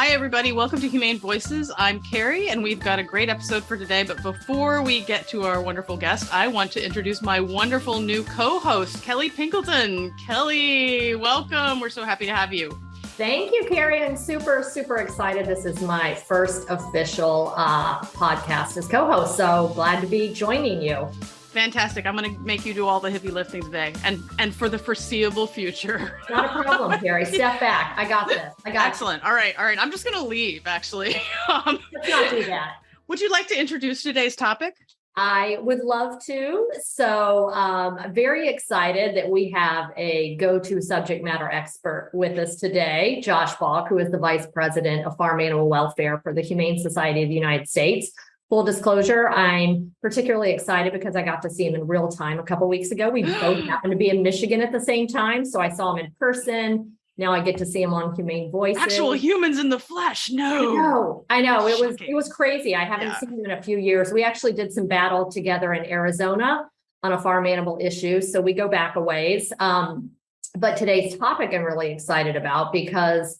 Hi, everybody. Welcome to Humane Voices. I'm Carrie, and we've got a great episode for today. But before we get to our wonderful guest, I want to introduce my wonderful new co-host, Kelly Pinkleton. Kelly, welcome. We're so happy to have you. Thank you, Carrie. I'm super excited. This is my first official podcast as co-host, so glad to be joining you. Fantastic. I'm going to make you do all the heavy lifting today and for the foreseeable future. Not a problem, Carrie. Step back. I got this. Excellent. All right. I'm just going to leave, actually. Let's not do that. Would you like to introduce today's topic? I would love to. So I'm very excited that we have a go-to subject matter expert with us today, Josh Balk, who is the Vice President of Farm Animal Welfare for the Humane Society of the United States. Full disclosure, I'm particularly excited because I got to see him in real time a couple of weeks ago. We both happened to be in Michigan at the same time, so I saw him in person. Now I get to see him on Humane Voices. Actual humans in the flesh. No. I know. It was crazy. I haven't seen him in a few years. We actually did some battle together in Arizona on a farm animal issue, so we go back a ways. But today's topic I'm really excited about because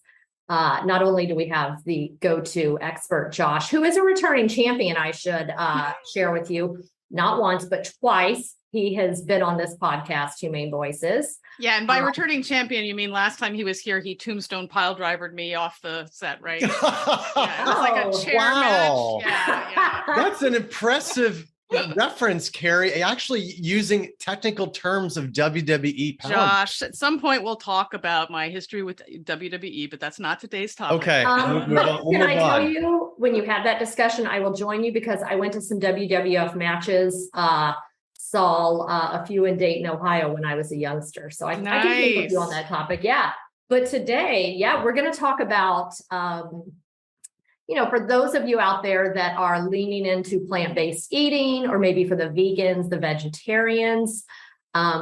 not only do we have the go-to expert, Josh, who is a returning champion, I should share with you, not once, but twice. He has been on this podcast, Humane Voices. Yeah, and by returning champion, you mean last time he was here, he tombstone pile drivered me off the set, right? Yeah, it was like a chair match. Yeah. That's an impressive reference, Carrie. Actually using technical terms of WWE. Josh, at some point we'll talk about my history with WWE, but that's not today's topic. Okay. Can I tell you, when you have that discussion, I will join you because I went to some WWF matches. Saw a few in Dayton, Ohio when I was a youngster. So I can think with you on that topic. Yeah. But today, we're going to talk about, for those of you out there that are leaning into plant-based eating, or maybe for the vegans, the vegetarians,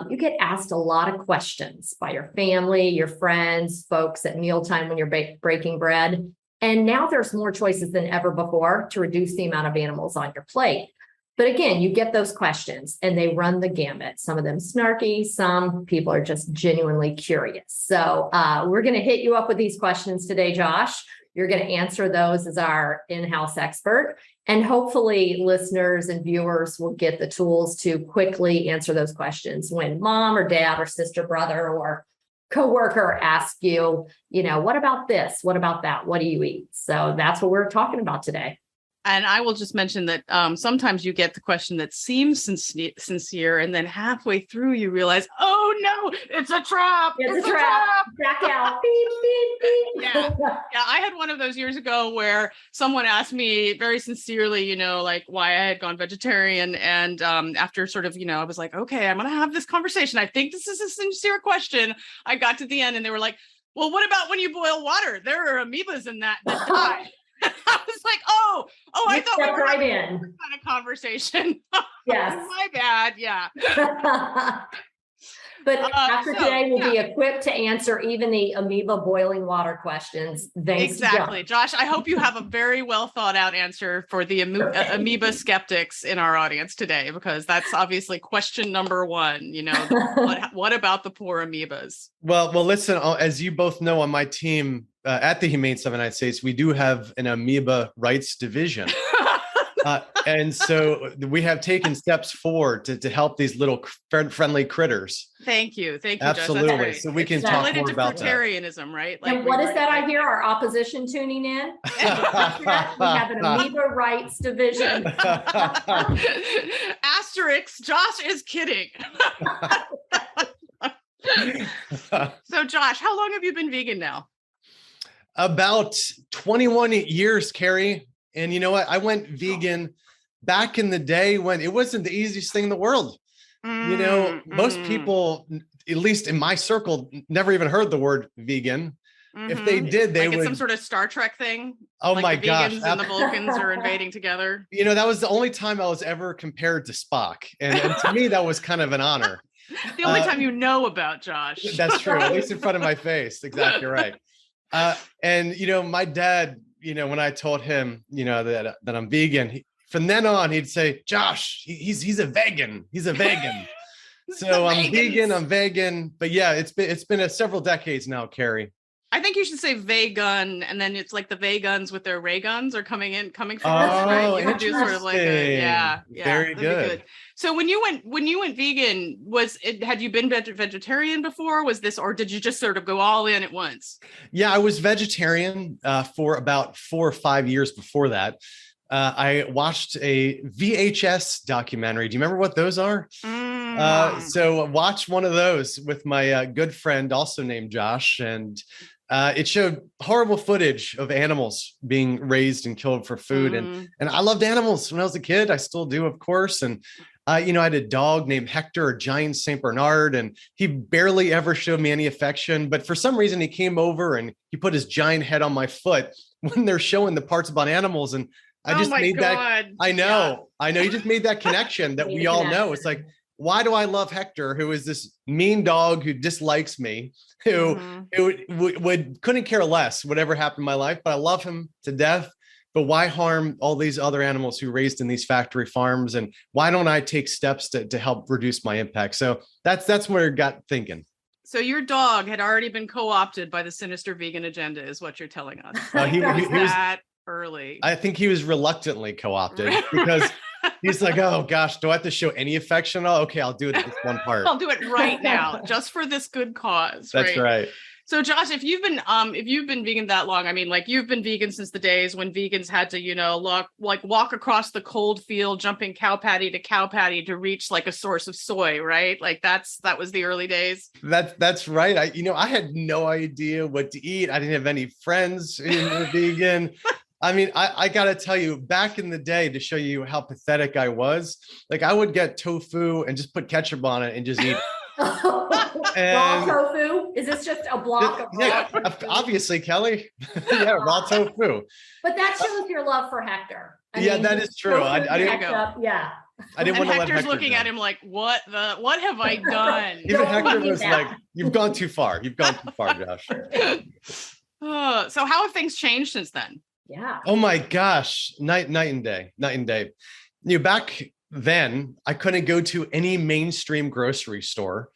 you get asked a lot of questions by your family, your friends, folks at mealtime when you're breaking bread. And now there's more choices than ever before to reduce the amount of animals on your plate. But again, you get those questions and they run the gamut. Some of them snarky, some people are just genuinely curious. So we're going to hit you up with these questions today, Josh. You're going to answer those as our in-house expert. And hopefully listeners and viewers will get the tools to quickly answer those questions when mom or dad or sister, brother, or coworker asks you, what about this? What about that? What do you eat? So that's what we're talking about today. And I will just mention that sometimes you get the question that seems sincere, and then halfway through you realize, oh no, it's a trap. It's a trap. Back out. Beep, beep, beep. Yeah, I had one of those years ago where someone asked me very sincerely, like why I had gone vegetarian. And after sort of, I was like, okay, I'm going to have this conversation. I think this is a sincere question. I got to the end and they were like, well, what about when you boil water? There are amoebas in that die. I was like, I thought we were having kind of conversation. Yes. My bad. Yeah. But after today, we'll be equipped to answer even the amoeba boiling water questions. Thanks, exactly. Josh, I hope you have a very well thought out answer for the amoeba skeptics in our audience today, because that's obviously question number one. What about the poor amoebas? Well, listen, as you both know, on my team at the Humane Society of the United States, we do have an amoeba rights division. And so we have taken steps forward to help these little friendly critters. Thank you. Absolutely. So we can talk more about fruitarianism, right? And what is that I hear? Our opposition tuning in? We have an amoeba rights division. Asterisk, Josh is kidding. So Josh, how long have you been vegan now? About 21 years, Carrie. And you know what? I went vegan back in the day when it wasn't the easiest thing in the world. Most people, at least in my circle, never even heard the word vegan. Mm-hmm. If they did, they would. It's some sort of Star Trek thing. Oh my gosh. The vegans and the Vulcans are invading together. That was the only time I was ever compared to Spock. And to me, that was kind of an honor. The only time you know about Josh. That's true. At least in front of my face. Exactly right. And my dad, when I told him, that I'm vegan, from then on, he'd say, Josh, he's a vegan. He's a vegan. So I'm vegan, but yeah, it's been several decades now, Carrie. I think you should say vegan, and then it's like the vegans with their ray guns are coming for us, Oh, right? You could do sort of like a, yeah, Very that'd good. be good. So when you went vegan, had you been vegetarian before? Was this, or did you just sort of go all in at once? Yeah, I was vegetarian for about 4 or 5 years before that. I watched a VHS documentary. Do you remember what those are? So watch one of those with my good friend, also named Josh, and it showed horrible footage of animals being raised and killed for food. And I loved animals when I was a kid. I still do, of course. And I had a dog named Hector, a giant Saint Bernard, and he barely ever showed me any affection. But for some reason, he came over and he put his giant head on my foot when they're showing the parts about animals. And I just made that. I know. You just made that connection that we all know. It's like, why do I love Hector, who is this mean dog who dislikes me, who couldn't care less whatever happened in my life, but I love him to death. But why harm all these other animals who raised in these factory farms? And why don't I take steps to help reduce my impact? So that's where it got thinking. So your dog had already been co-opted by the sinister vegan agenda, is what you're telling us. He was that early. I think he was reluctantly co-opted because he's like, oh gosh, do I have to show any affection? Oh, okay, I'll do it at this one part. I'll do it right now, just for this good cause. That's right. So Josh, if you've been vegan that long, I mean, like you've been vegan since the days when vegans had to, walk across the cold field, jumping cow patty to cow patty to reach like a source of soy, right? Like that was the early days. That's right. I had no idea what to eat. I didn't have any friends who were vegan. I mean, I got to tell you, back in the day, to show you how pathetic I was, like I would get tofu and just put ketchup on it and just eat it. Raw tofu? Is this just a block of raw tofu? Obviously, Kelly. Yeah, raw tofu. But that shows your love for Hector. I mean, that is true. I didn't go. Yeah. I didn't want to let Hector's Hector looking go. at him like, what have I done? Even Hector was like, you've gone too far. You've gone too far, Josh. So how have things changed since then? Yeah. Oh my gosh. Night and day. Back then I couldn't go to any mainstream grocery store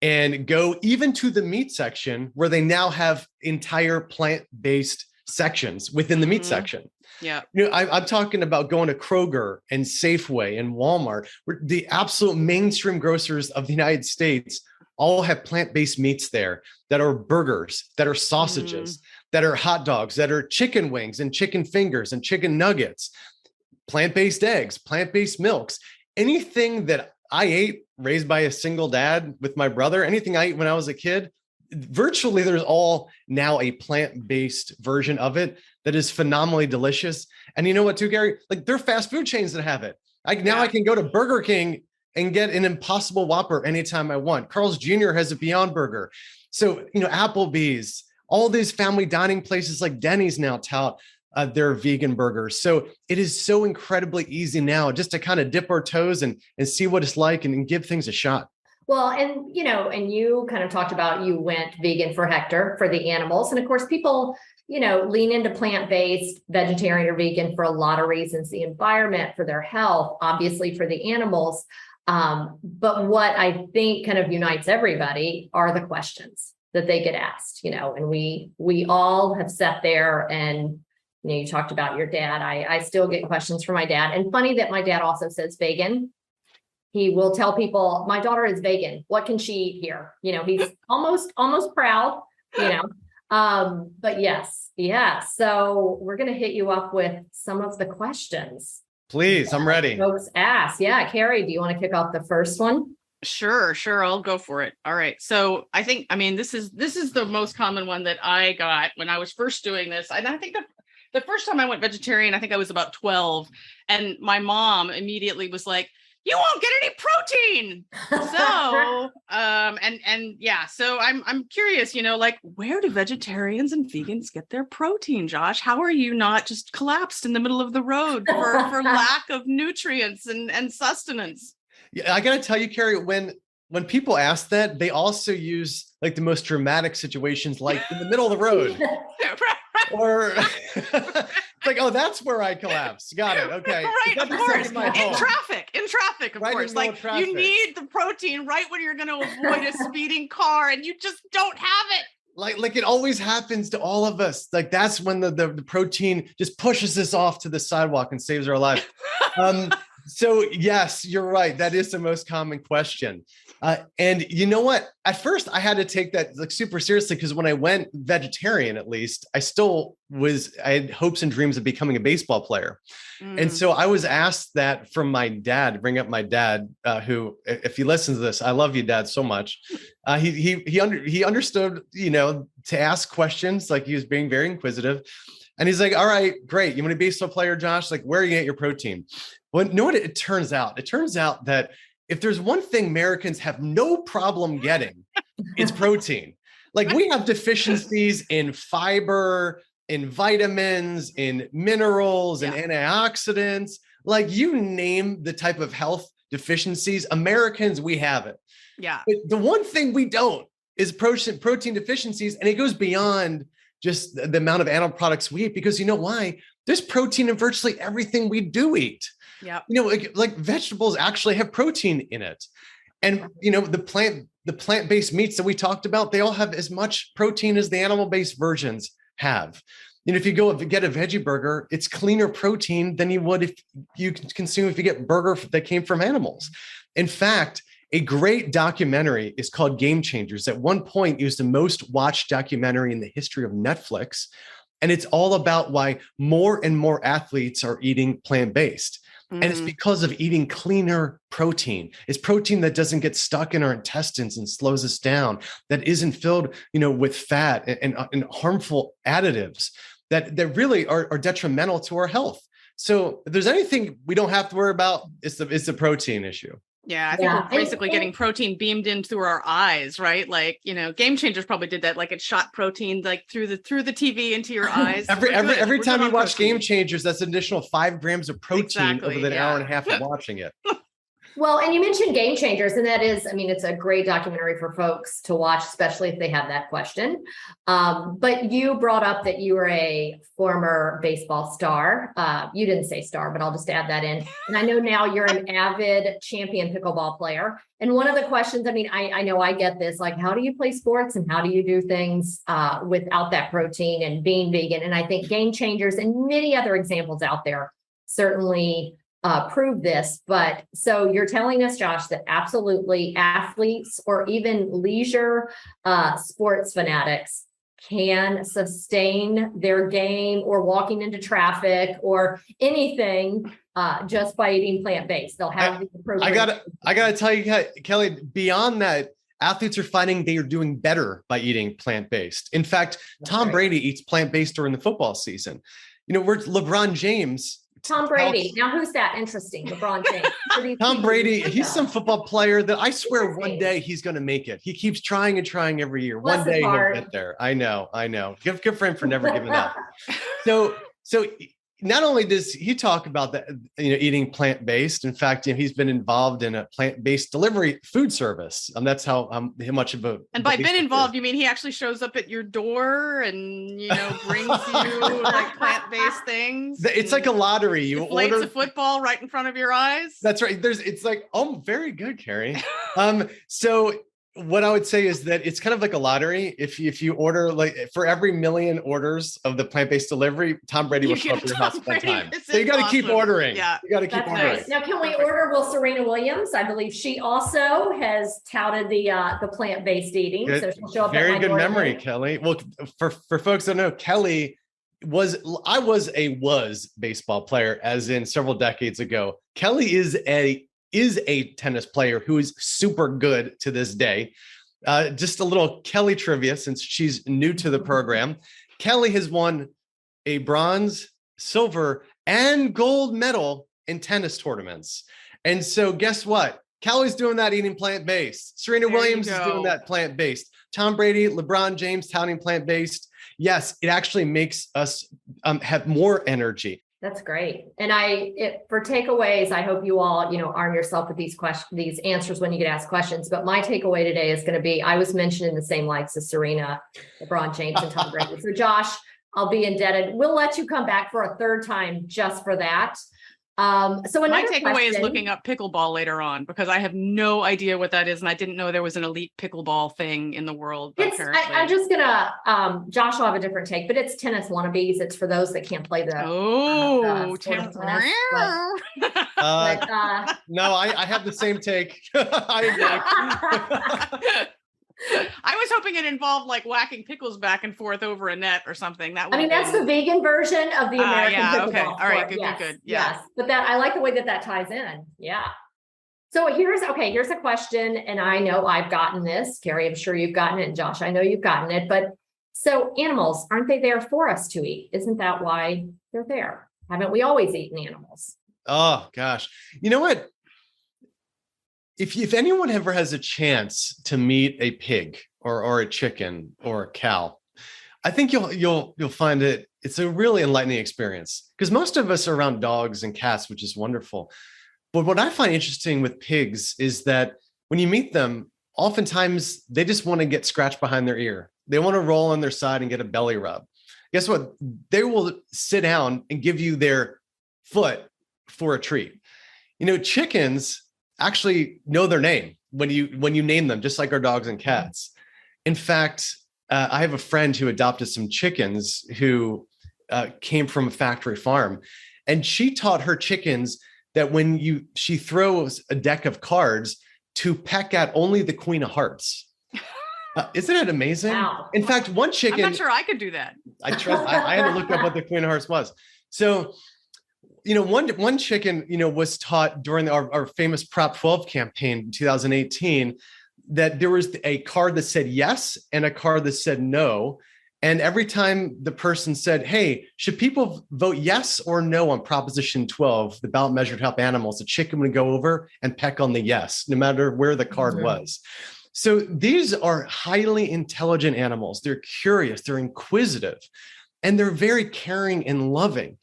and go even to the meat section where they now have entire plant-based sections within the meat section. Yeah. I'm talking about going to Kroger and Safeway and Walmart, where the absolute mainstream grocers of the United States all have plant-based meats there that are burgers, that are sausages, that are hot dogs, that are chicken wings and chicken fingers and chicken nuggets, plant-based eggs, plant-based milks, anything that I ate raised by a single dad with my brother, anything I ate when I was a kid, virtually there's all now a plant-based version of it that is phenomenally delicious. And you know what too, Gary? Like there are fast food chains that have it. I can go to Burger King and get an Impossible Whopper anytime I want. Carl's Jr. has a Beyond Burger. So, Applebee's, all these family dining places like Denny's now tout their vegan burgers. So it is so incredibly easy now just to kind of dip our toes and see what it's like and give things a shot. Well, and you kind of talked about you went vegan for Hector, for the animals. And of course, people, lean into plant-based, vegetarian or vegan for a lot of reasons, the environment, for their health, obviously for the animals. But what I think kind of unites everybody are the questions that they get asked, and we all have sat there and, you talked about your dad. I still get questions from my dad, and funny that my dad also says vegan. He will tell people, my daughter is vegan. What can she eat here? He's almost proud, but yes. Yeah. So we're going to hit you up with some of the questions. Please. I'm ready. Folks ask. Yeah. Carrie, do you want to kick off the first one? Sure. I'll go for it. All right. So this is the most common one that I got when I was first doing this. And I think the first time I went vegetarian, I think I was about 12. And my mom immediately was like, you won't get any protein. So, so I'm curious, where do vegetarians and vegans get their protein, Josh? How are you not just collapsed in the middle of the road for lack of nutrients and sustenance? Yeah, I got to tell you, Carrie, when people ask that, they also use like the most dramatic situations, like in the middle of the road. Or it's like, oh, that's where I collapse. Got it. Okay. Right, of course. In traffic, of course. Like you need the protein right when you're going to avoid a speeding car and you just don't have it. like it always happens to all of us. Like that's when the protein just pushes us off to the sidewalk and saves our life. So yes, you're right. That is the most common question. And you know what? At first I had to take that like super seriously because when I went vegetarian, at least I had hopes and dreams of becoming a baseball player. And so I was asked that from my dad, bring up my dad, who, if he listens to this, I love you, Dad, so much. He understood, to ask questions. Like he was being very inquisitive, and he's like, "All right, great. You want to be a baseball player, Josh? Like, where are you gonna get your protein?" Well, you know what it turns out? It turns out that if there's one thing Americans have no problem getting, it's protein. Like we have deficiencies in fiber, in vitamins, in minerals, and antioxidants. Like you name the type of health deficiencies, Americans, we have it. Yeah. But the one thing we don't is protein deficiencies. And it goes beyond just the amount of animal products we eat, because you know why? There's protein in virtually everything we do eat. Yeah. Like vegetables actually have protein in it. And, the plant-based meats that we talked about, they all have as much protein as the animal-based versions have. If you go get a veggie burger, it's cleaner protein than you would if you get burger that came from animals. In fact, a great documentary is called Game Changers. At one point, it was the most watched documentary in the history of Netflix. And it's all about why more and more athletes are eating plant-based. And it's because of eating cleaner protein. It's protein that doesn't get stuck in our intestines and slows us down, that isn't filled, with fat and harmful additives that really are detrimental to our health. So if there's anything we don't have to worry about, it's the protein issue. Yeah, I think we're basically getting protein beamed in through our eyes, right? Like, Game Changers probably did that. Like it shot protein like through the TV into your eyes. Every time you watch Game Changers, that's an additional 5 grams of protein over the hour and a half of watching it. Well, and you mentioned Game Changers, and that is, it's a great documentary for folks to watch, especially if they have that question. But you brought up that you were a former baseball star. You didn't say star, but I'll just add that in. And I know now you're an avid champion pickleball player. And one of the questions, I know I get this, like, how do you play sports and how do you do things without that protein and being vegan? And I think Game Changers and many other examples out there certainly prove this. But so you're telling us, Josh, that absolutely athletes or even leisure sports fanatics can sustain their game or walking into traffic or anything just by eating plant-based. They'll have the program. I gotta tell you, Kelly, beyond that, athletes are finding they are doing better by eating plant-based. In fact, Tom Brady eats plant-based during the football season. We're LeBron James. Tom Brady. Now, who's that? Interesting. LeBron James. Tom Brady, he's some football player that I swear one day he's going to make it. He keeps trying and trying every year. One day he'll get there. I know. Good for him for never giving up. So not only does he talk about that, eating plant-based. In fact, he's been involved in a plant-based delivery food service. That's how much of a. And by been involved, you mean he actually shows up at your door and brings you like plant-based things. It's like a lottery. You order a football right in front of your eyes. That's right. It's like, oh, very good, Carrie. So what I would say is that it's kind of like a lottery. If you order, like, for every 1 million orders of the plant-based delivery, Tom Brady will show up at your house at that time. So you got to keep ordering. Yeah, you got to keep ordering. Nice. Now, can we order? Will Serena Williams? I believe she also has touted the plant-based eating. Good. So she'll show up. Very at my good door memory, today. Kelly. Well, for folks that don't know, Kelly was a baseball player, as in several decades ago. Kelly is a tennis player who is super good to this day. Just a little Kelly trivia, since she's new to the program. Kelly has won a bronze, silver, and gold medal in tennis tournaments. And so guess what? Kelly's doing that eating plant-based. Serena Williams is doing that plant-based. Tom Brady, LeBron James touting plant-based. Yes, it actually makes us have more energy. That's great. And for takeaways, I hope you all, arm yourself with these answers when you get asked questions. But my takeaway today is going to be, I was mentioned in the same lights as Serena, LeBron James, and Tom Brady. So Josh, I'll be indebted. We'll let you come back for a third time just for that. So My another takeaway is question- looking up pickleball later on, because I have no idea what that is. And I didn't know there was an elite pickleball thing in the world. I'm just gonna, Josh will have a different take, but it's tennis wannabes. It's for those that can't play the sport of tennis. No, I have the same take. I agree. I was hoping it involved like whacking pickles back and forth over a net or something. That I mean, that's the vegan version of the American pickleball okay. sport. All right, good, Yes, good. Yeah. yes. But I like the way that ties in. Yeah. So here's a question, and I know I've gotten this. Carrie, I'm sure you've gotten it, and Josh, I know you've gotten it. But so animals, aren't they there for us to eat? Isn't that why they're there? Haven't we always eaten animals? Oh gosh. You know what? If anyone ever has a chance to meet a pig or a chicken or a cow, I think you'll find it's a really enlightening experience, because most of us are around dogs and cats, which is wonderful. But what I find interesting with pigs is that when you meet them, oftentimes they just want to get scratched behind their ear. They want to roll on their side and get a belly rub. Guess what? They will sit down and give you their foot for a treat. Chickens actually know their name when you name them, just like our dogs and cats. In fact, I have a friend who adopted some chickens who came from a factory farm, and she taught her chickens that when she throws a deck of cards to peck at only the Queen of Hearts. Isn't that amazing? Wow. In fact, one chicken. I'm not sure I could do that. I had to look up what the Queen of Hearts was. So, one chicken, was taught during our famous Prop 12 campaign in 2018 that there was a card that said yes and a card that said no. And every time the person said, hey, should people vote yes or no on Proposition 12, the ballot measure to help animals, the chicken would go over and peck on the yes, no matter where the card was. So these are highly intelligent animals. They're curious, they're inquisitive, and they're very caring and loving.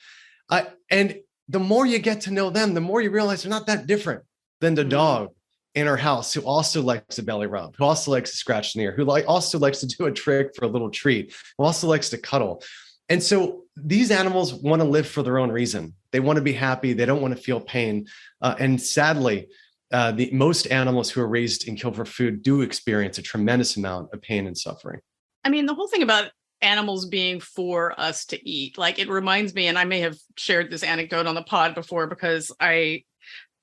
And the more you get to know them, the more you realize they're not that different than the dog in our house who also likes a belly rub, who also likes to scratch an ear, who also likes to do a trick for a little treat, who also likes to cuddle. And so these animals want to live for their own reason. They want to be happy. They don't want to feel pain. And sadly, most animals who are raised and killed for food do experience a tremendous amount of pain and suffering. I mean, the whole thing about animals being for us to eat, like, it reminds me, and I may have shared this anecdote on the pod before, because I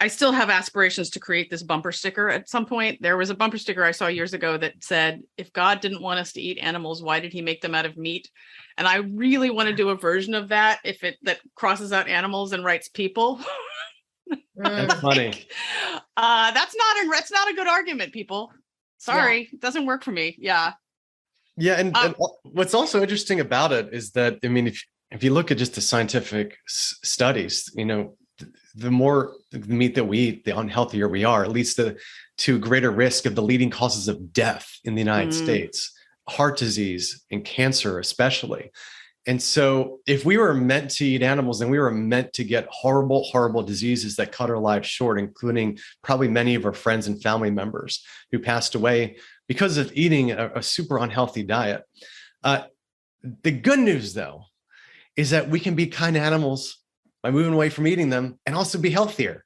still have aspirations to create this bumper sticker at some point. There was a bumper sticker I saw years ago that said, if God didn't want us to eat animals, why did he make them out of meat? And I really want to do a version of that that crosses out animals and writes people. That's funny. That's not a good argument, people. Sorry, It doesn't work for me. Yeah. Yeah. And what's also interesting about it is that, I mean, if you look at just the scientific studies, the more meat that we eat, the unhealthier we are. It leads to greater risk of the leading causes of death in the United States, heart disease and cancer especially. And so if we were meant to eat animals, then we were meant to get horrible, horrible diseases that cut our lives short, including probably many of our friends and family members who passed away because of eating a super unhealthy diet. The good news, though, is that we can be kind to animals by moving away from eating them and also be healthier.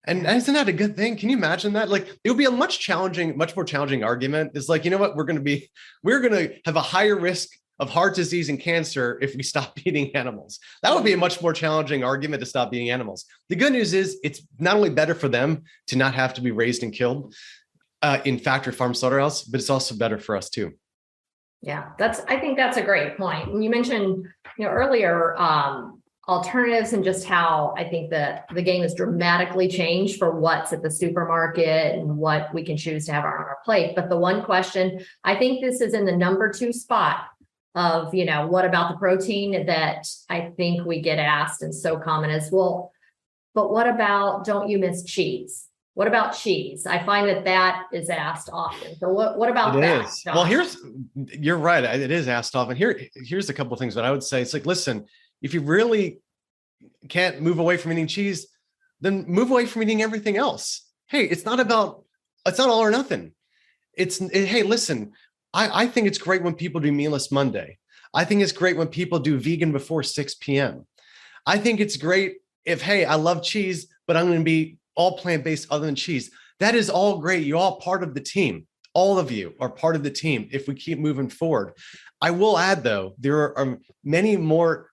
And isn't that a good thing? Can you imagine that? Like, it would be a much more challenging argument. It's like, you know what? We're going to have a higher risk of heart disease and cancer if we stop eating animals. That would be a much more challenging argument to stop eating animals. The good news is it's not only better for them to not have to be raised and killed in factory farm slaughterhouse, but it's also better for us too. Yeah, I think that's a great point. And you mentioned, earlier, alternatives and just how I think that the game has dramatically changed for what's at the supermarket and what we can choose to have on our plate. But the one question, I think this is in the number 2 spot of, what about the protein that I think we get asked and so common as, well, but what about, don't you miss cheese? What about cheese? I find that is asked often. So what about that? Is. Well, you're right. It is asked often. Here's a couple of things that I would say. It's like, listen, if you really can't move away from eating cheese, then move away from eating everything else. Hey, it's not all or nothing. Hey, listen, I think it's great when people do Meatless Monday. I think it's great when people do vegan before 6 p.m. I think it's great if, hey, I love cheese, but I'm going to be all plant-based other than cheese. That is all great. You're all part of the team. All of you are part of the team if we keep moving forward. I will add, though, there are many more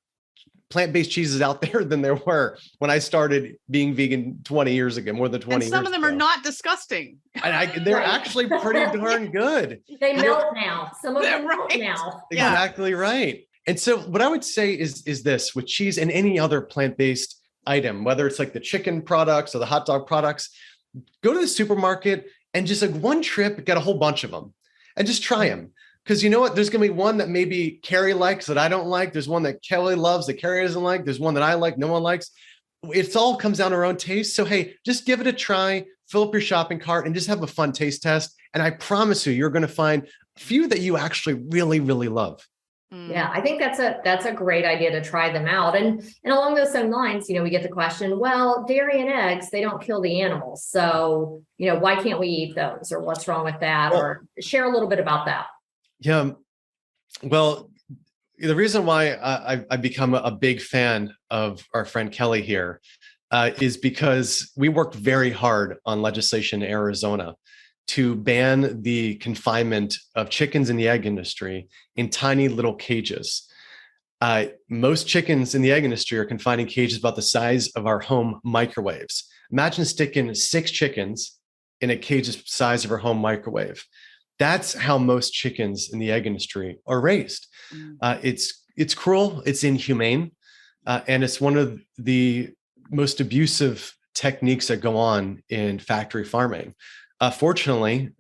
plant-based cheeses out there than there were when I started being vegan 20 years ago, more than 20 years ago. And some of them are not disgusting. And they're actually pretty darn good. They melt now. Some of them melt now. Exactly right. And so what I would say is this with cheese and any other plant-based item, whether it's like the chicken products or the hot dog products, go to the supermarket and just like one trip, get a whole bunch of them and just try them. Because you know what? There's going to be one that maybe Carrie likes that I don't like. There's one that Kelly loves that Carrie doesn't like. There's one that I like, no one likes. It all comes down to our own taste. So, hey, just give it a try, fill up your shopping cart and just have a fun taste test. And I promise you're going to find a few that you actually really, really love. Yeah, I think that's a great idea to try them out. And along those same lines, we get the question, well, dairy and eggs, they don't kill the animals. So, why can't we eat those, or what's wrong with that? Or share a little bit about that. Yeah. Well, the reason why I've become a big fan of our friend Kelly here is because we worked very hard on legislation in Arizona to ban the confinement of chickens in the egg industry in tiny little cages. Most chickens in the egg industry are confined in cages about the size of our home microwaves. Imagine sticking 6 chickens in a cage the size of our home microwave. That's how most chickens in the egg industry are raised. It's cruel, it's inhumane, and it's one of the most abusive techniques that go on in factory farming. Fortunately,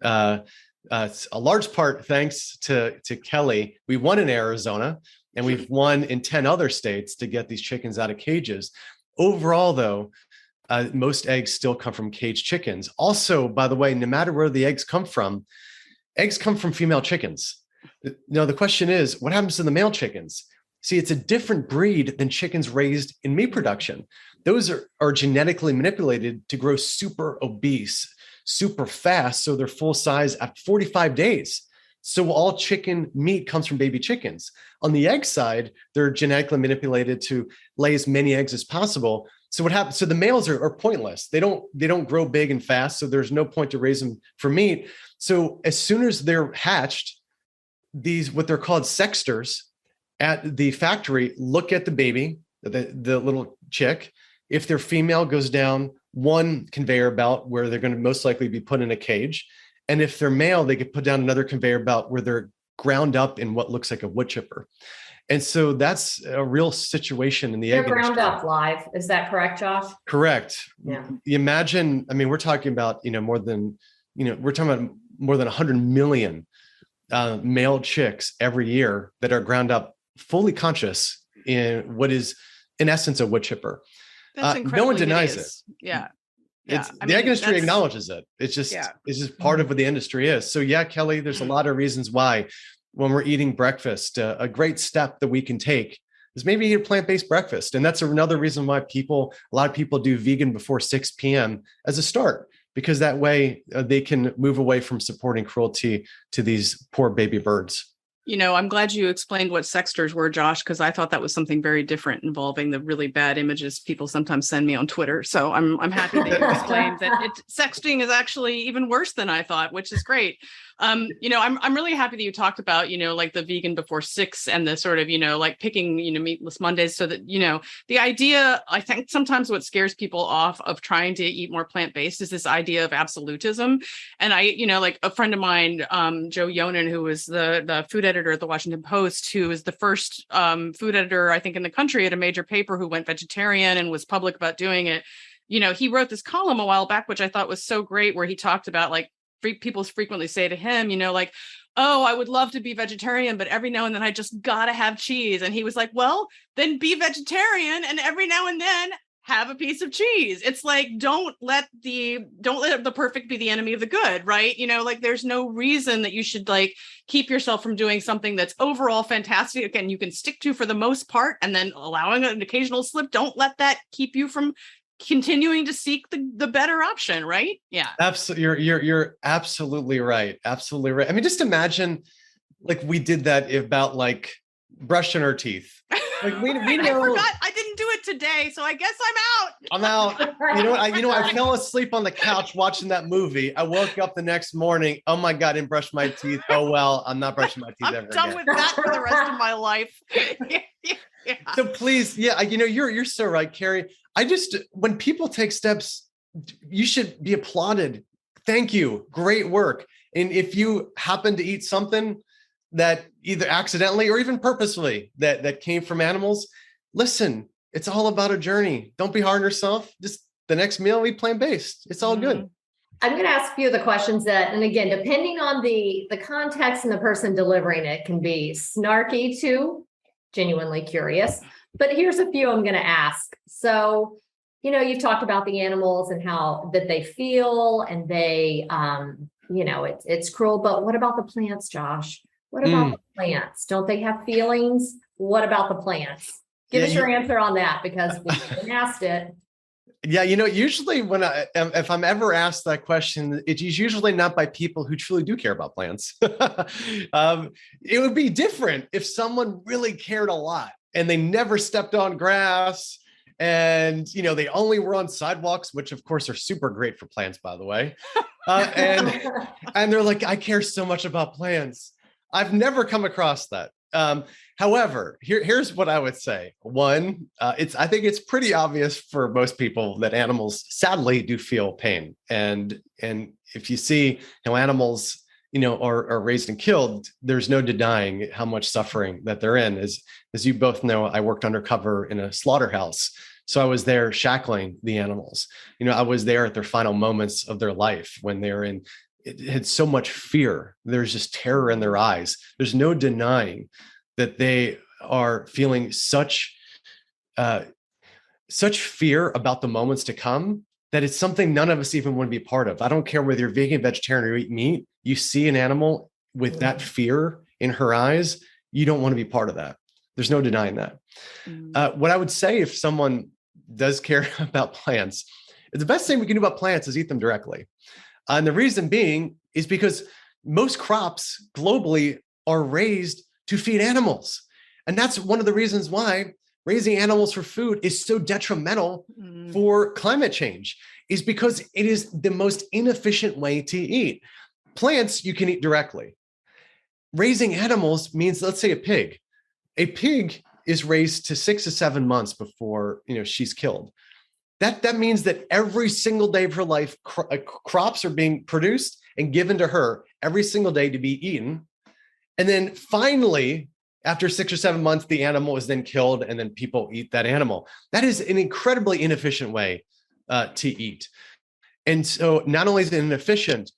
it's a large part thanks to Kelly, we won in Arizona and we've won in 10 other states to get these chickens out of cages. Overall, though, most eggs still come from caged chickens. Also, by the way, no matter where the eggs come from female chickens. Now, the question is, what happens to the male chickens? See, it's a different breed than chickens raised in meat production. Those are genetically manipulated to grow super obese, super fast, so they're full size at 45 days. So all chicken meat comes from baby chickens. On the egg side, they're genetically manipulated to lay as many eggs as possible. So what happens? So the males are pointless. They don't grow big and fast, so there's no point to raise them for meat. So as soon as they're hatched, these what they're called sexters at the factory look at the baby, the little chick. If their female, goes down one conveyor belt where they're going to most likely be put in a cage. And if they're male, they get put down another conveyor belt where they're ground up in what looks like a wood chipper. And so that's a real situation in the egg industry. They're ground up live. Is that correct, Josh? Correct. Yeah. Imagine, we're talking about, more than 100 million male chicks every year that are ground up fully conscious in what is in essence a wood chipper. No one denies it. Yeah. The egg industry acknowledges it. It's just part of what the industry is. So yeah, Kelly, there's a lot of reasons why when we're eating breakfast, a great step that we can take is maybe eat a plant-based breakfast. And that's another reason why a lot of people do vegan before 6 p.m. as a start, because that way they can move away from supporting cruelty to these poor baby birds. I'm glad you explained what sexters were, Josh, because I thought that was something very different involving the really bad images people sometimes send me on Twitter. So I'm happy that you explained that sexting is actually even worse than I thought, which is great. I'm really happy that you talked about, like the vegan before 6 and the sort of, like picking, meatless Mondays so that, the idea, I think sometimes what scares people off of trying to eat more plant-based is this idea of absolutism. And I, like a friend of mine, Joe Yonan, who was the food editor at the Washington Post, who is the first food editor, I think, in the country at a major paper who went vegetarian and was public about doing it. He wrote this column a while back, which I thought was so great, where he talked about people frequently say to him, oh, I would love to be vegetarian, but every now and then I just gotta have cheese. And he was like, well, then be vegetarian and every now and then have a piece of cheese. It's like, don't let the perfect be the enemy of the good, right? There's no reason that you should keep yourself from doing something that's overall fantastic. Again, you can stick to for the most part, and then allowing an occasional slip. Don't let that keep you from continuing to seek the better option, right? Yeah. Absolutely. You're absolutely right. Absolutely right. Just imagine we did that about brushing our teeth. We know I forgot. I didn't do it it today, so I guess I'm out. I'm out. I fell asleep on the couch watching that movie. I woke up the next morning. Oh my God, I didn't brush my teeth. Oh, well, I'm not brushing my teeth I'm ever done again. with that for the rest of my life. Yeah. So please, you're so right, Carrie. When people take steps, you should be applauded. Thank you. Great work. And if you happen to eat something that either accidentally or even purposefully that came from animals, listen, it's all about a journey. Don't be hard on yourself. Just the next meal, eat plant-based. It's all good. I'm going to ask a few of the questions that, and again, depending on the context and the person delivering it, can be snarky to genuinely curious. But here's a few I'm going to ask. So, you've talked about the animals and how that they feel and they, it's cruel. But what about the plants, Josh? What about the plants? Don't they have feelings? What about the plants? Give us your answer on that, because we haven't asked it. Yeah, usually if I'm ever asked that question, it's usually not by people who truly do care about plants. It would be different if someone really cared a lot and they never stepped on grass and, they only were on sidewalks, which of course are super great for plants, by the way. And they're like, I care so much about plants. I've never come across that. However, here's what I would say. One, I think it's pretty obvious for most people that animals sadly do feel pain. And if you see how animals, are raised and killed, there's no denying how much suffering that they're in. As you both know, I worked undercover in a slaughterhouse. So I was there shackling the animals. I was there at their final moments of their life when they're in. It had so much fear. There's just terror in their eyes. There's no denying that they are feeling such fear about the moments to come that it's something none of us even want to be part of. I don't care whether you're vegan, vegetarian, or you eat meat. You see an animal with that fear in her eyes, you don't want to be part of that. There's no denying that. What I would say, if someone does care about plants, the best thing we can do about plants is eat them directly. And the reason being is because most crops globally are raised to feed animals. And that's one of the reasons why raising animals for food is so detrimental for climate change, is because it is the most inefficient way to eat. Plants you can eat directly. Raising animals means, let's say a pig. A pig is raised to 6 to 7 months before she's killed. That means that every single day of her life, crops are being produced and given to her every single day to be eaten. And then finally, after 6 or 7 months, the animal is then killed and then people eat that animal. That is an incredibly inefficient way to eat. And so not only is it inefficient,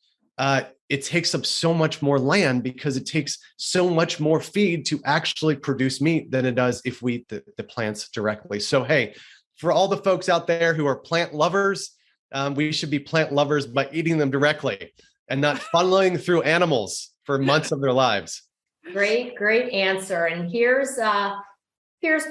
it takes up so much more land because it takes so much more feed to actually produce meat than it does if we eat the plants directly. So, hey, for all the folks out there who are plant lovers, we should be plant lovers by eating them directly and not funneling through animals for months of their lives. Great answer. And here's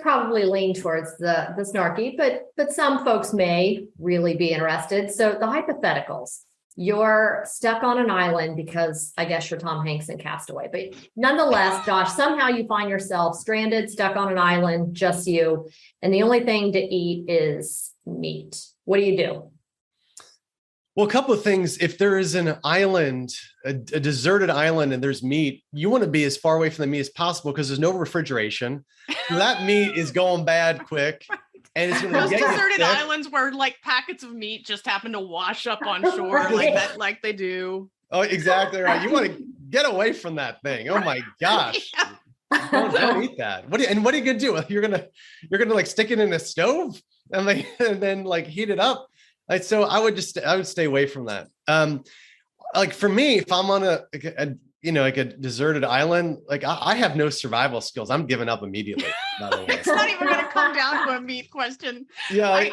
probably lean towards the snarky, but some folks may really be interested. So the hypotheticals. You're stuck on an island because I guess you're Tom Hanks in Castaway, but nonetheless, Josh, somehow you find yourself stranded, stuck on an island, just you, and the only thing to eat is meat. What do you do? Well, a couple of things. If there is an island, a deserted island, and there's meat, you want to be as far away from the meat as possible because there's no refrigeration. So that meat is going bad quick. And it's going to those get deserted islands where like packets of meat just happen to wash up on shore like they do. Oh, exactly right. You want to get away from that thing. Oh my gosh. Yeah. Don't eat that. What are you gonna do? You're gonna like stick it in a stove and then heat it up. So I would stay away from that. Like for me, if I'm on a deserted island, I have no survival skills. I'm giving up immediately. By the way. It's not even going to come down to a meat question. Yeah.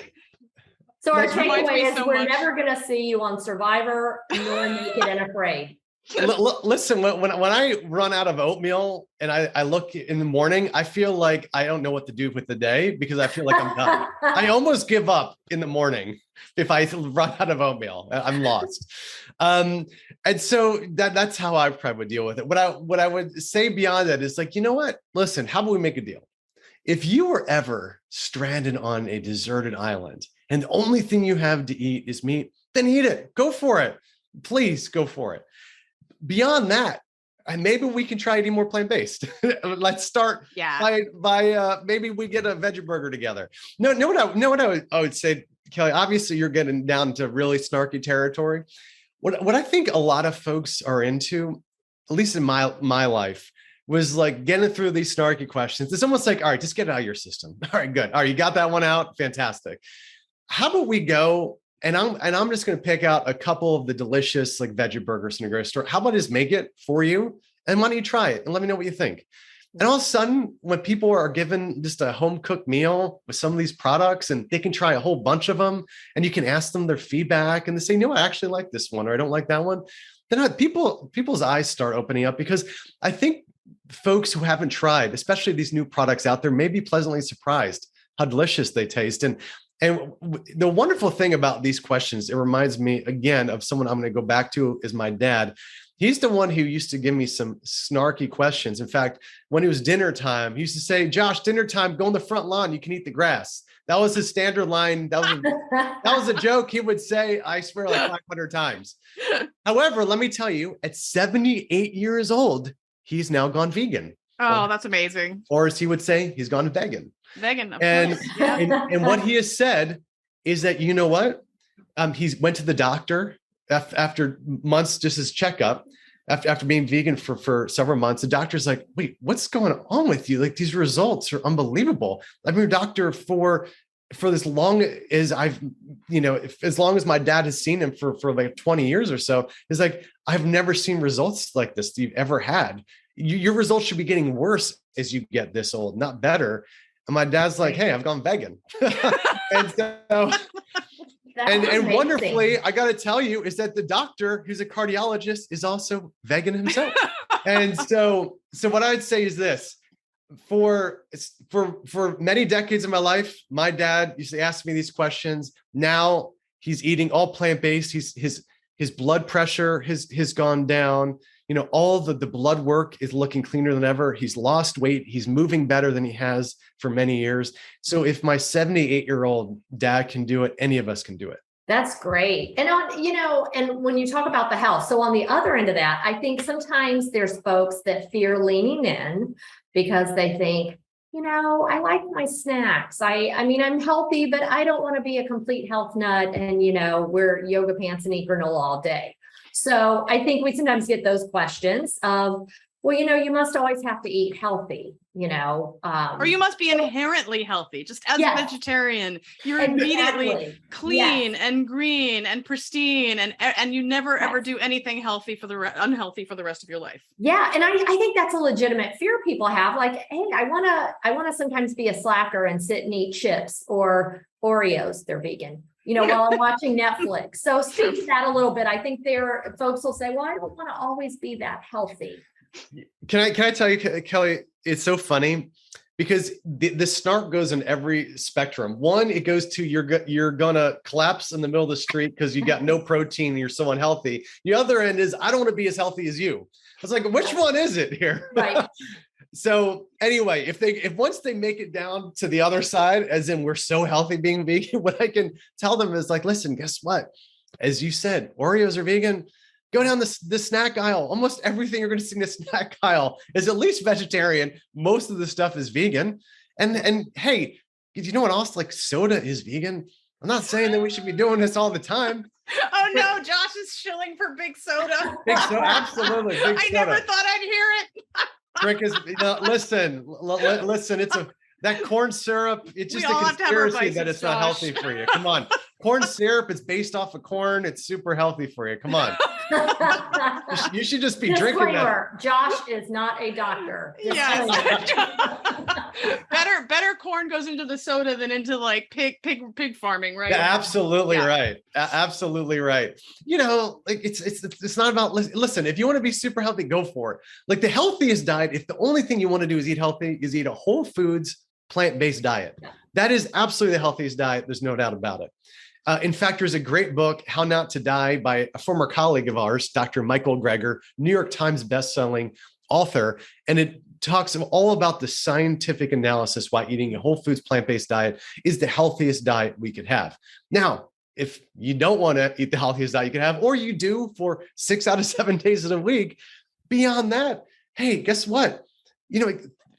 So our takeaway is we're never going to see you on Survivor nor Naked and Afraid. Listen, when I run out of oatmeal and I look in the morning, I feel like I don't know what to do with the day because I feel like I'm done. I almost give up in the morning if I run out of oatmeal. I'm lost. And so that's how I probably would deal with it. What I would say beyond that is you know what? Listen, how about we make a deal? If you were ever stranded on a deserted island and the only thing you have to eat is meat, then eat it. Go for it. Please go for it. Beyond that, and maybe we can try eating more plant-based. Let's start by maybe we get a veggie burger together. I would say, Kelly, obviously you're getting down to really snarky territory. What I think a lot of folks are into, at least in my life, was like getting through these snarky questions. It's almost like, all right, just get it out of your system. All right, good. All right, you got that one out. Fantastic. How about we go? And I'm just going to pick out a couple of the delicious like veggie burgers in a grocery store. How about I just make it for you? And why don't you try it and let me know what you think? And all of a sudden, when people are given just a home cooked meal with some of these products and they can try a whole bunch of them and you can ask them their feedback and they say, no, I actually like this one or I don't like that one. Then people's eyes start opening up, because I think folks who haven't tried, especially these new products out there, may be pleasantly surprised how delicious they taste. And the wonderful thing about these questions, it reminds me again of someone I'm going to go back to, is my dad. He's the one who used to give me some snarky questions. In fact, when it was dinner time, he used to say, Josh, dinner time, go on the front lawn. You can eat the grass. That was his standard line. That was a joke he would say, I swear, like 500 times. However, let me tell you, at 78 years old, he's now gone vegan. Oh, that's amazing. Or as he would say, he's gone vegan. Vegan, of and, course. Yeah. and what he has said is that, you know what? He's went to the doctor after months, just his checkup, after being vegan for several months. The doctor's like, wait, what's going on with you? Like, these results are unbelievable. I've been a doctor for as long as as long as my dad has seen him for like 20 years or so. It's like, I've never seen results like this that you've ever had. Your results should be getting worse as you get this old, not better. And my dad's like, hey, I've gone vegan. And so, and wonderfully, I got to tell you, is that the doctor, who's a cardiologist, is also vegan himself. And so what I would say is this: for many decades of my life, my dad used to ask me these questions. Now he's eating all plant-based. His blood pressure has gone down. All the blood work is looking cleaner than ever. He's lost weight. He's moving better than he has for many years. So if my 78-year-old dad can do it, any of us can do it. That's great. And and when you talk about the health, so on the other end of that, I think sometimes there's folks that fear leaning in because they think, I like my snacks. I mean, I'm healthy, but I don't want to be a complete health nut and, wear yoga pants and eat granola all day. So I think we sometimes get those questions of, well, you must always have to eat healthy, or you must be inherently healthy. Just as a vegetarian, you're immediately clean and green and pristine, and you never ever do anything healthy unhealthy for the rest of your life. Yeah, and I think that's a legitimate fear people have. Like, hey, I want to sometimes be a slacker and sit and eat chips or Oreos. They're vegan. While I'm watching Netflix. So speak to that a little bit. I think folks will say, well, I don't want to always be that healthy. Can I tell you, Kelly, it's so funny because the snark goes in every spectrum. One, it goes to you're gonna collapse in the middle of the street because you got no protein and you're so unhealthy. The other end is, I don't want to be as healthy as you. I was like, which one is it here? Right. So anyway, if once they make it down to the other side, as in we're so healthy being vegan, what I can tell them is like, listen, guess what? As you said, Oreos are vegan. Go down the snack aisle. Almost everything you're going to see in the snack aisle is at least vegetarian. Most of the stuff is vegan. And hey, you know what else? Like, soda is vegan. I'm not saying that we should be doing this all the time. Oh no, Josh is shilling for big soda. Big soda, absolutely. Big soda. I never thought I'd hear it. Drink is listen. It's that corn syrup. It's just a conspiracy that it's not healthy for you. Come on, corn syrup. It's based off of corn. It's super healthy for you. Come on. You should just be drinking that. Josh is not a doctor. Yes. Better corn goes into the soda than into like pig farming, right? Yeah, absolutely right. Absolutely right. Like it's not about, listen, if you want to be super healthy, go for it. Like, the healthiest diet, if the only thing you want to do is eat healthy, is eat a whole foods, plant-based diet. That is absolutely the healthiest diet. There's no doubt about it. In fact, there's a great book, How Not to Die, by a former colleague of ours, Dr. Michael Greger, New York Times bestselling author. And it talks all about the scientific analysis why eating a whole foods plant-based diet is the healthiest diet we could have. Now, if you don't want to eat the healthiest diet you could have, or you do for 6 out of 7 days of the week, beyond that, hey, guess what?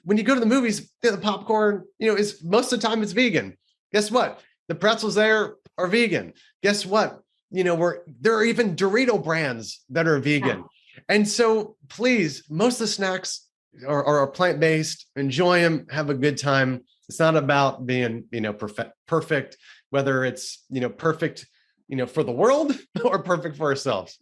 When you go to the movies, the popcorn, is most of the time it's vegan. Guess what? The pretzels there are vegan. Guess what? There are even Dorito brands that are vegan. And so please, most of the snacks are plant-based. Enjoy them, have a good time. It's not about being, perfect, whether it's, perfect, for the world or perfect for ourselves.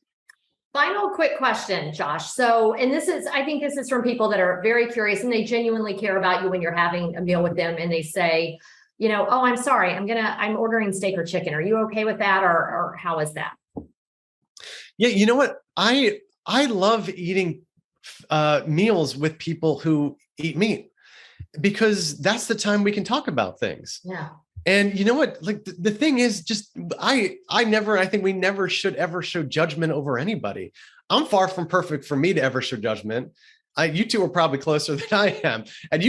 Final quick question, Josh. So, and I think this is from people that are very curious and they genuinely care about you when you're having a meal with them and they say, oh, I'm sorry, I'm ordering steak or chicken. Are you okay with that? Or how is that? Yeah. You know what? I love eating meals with people who eat meat because that's the time we can talk about things. Yeah. And you know what? Like the thing is just, I think we never should ever show judgment over anybody. I'm far from perfect for me to ever show judgment. You two are probably closer than I am. And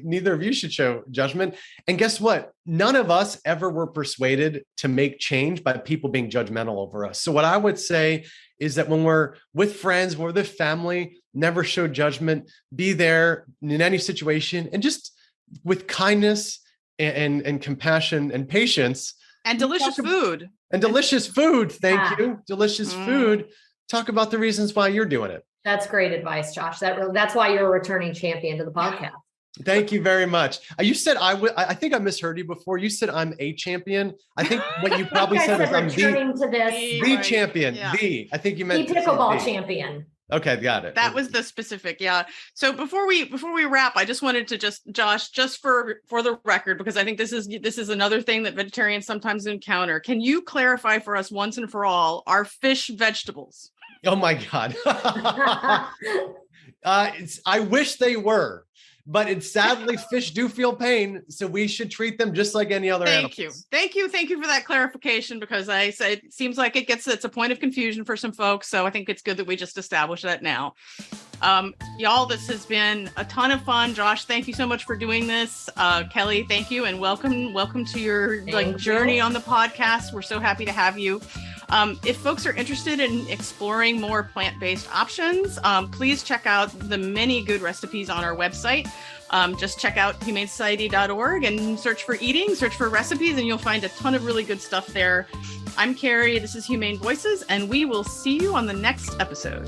neither of you should show judgment. And guess what? None of us ever were persuaded to make change by people being judgmental over us. So what I would say is that when we're with friends, we're with family, never show judgment, be there in any situation, and just with kindness and compassion and patience. And delicious food. And delicious food. Thank you. Delicious food. Talk about the reasons why you're doing it. That's great advice, Josh. That's why you're a returning champion to the podcast. Thank you very much. You said I think I misheard you before. You said I'm a champion. I think what you probably said is I'm the champion. Yeah. I think you meant the pickleball champion. Okay, got it. That was the specific. Yeah. So before we wrap, I just wanted to Josh, just for the record, because I think this is another thing that vegetarians sometimes encounter. Can you clarify for us once and for all, are fish vegetables? Oh my God. I wish they were, but sadly fish do feel pain. So we should treat them just like any other animal. Thank you for that clarification, because it seems like it's a point of confusion for some folks. So I think it's good that we just established that now. Y'all, this has been a ton of fun. Josh, thank you so much for doing this. Kelly, thank you. And welcome to your journey on the podcast. We're so happy to have you. If folks are interested in exploring more plant-based options, please check out the many good recipes on our website. Just check out humanesociety.org and search for recipes, and you'll find a ton of really good stuff there. I'm Carrie. This is Humane Voices, and we will see you on the next episode.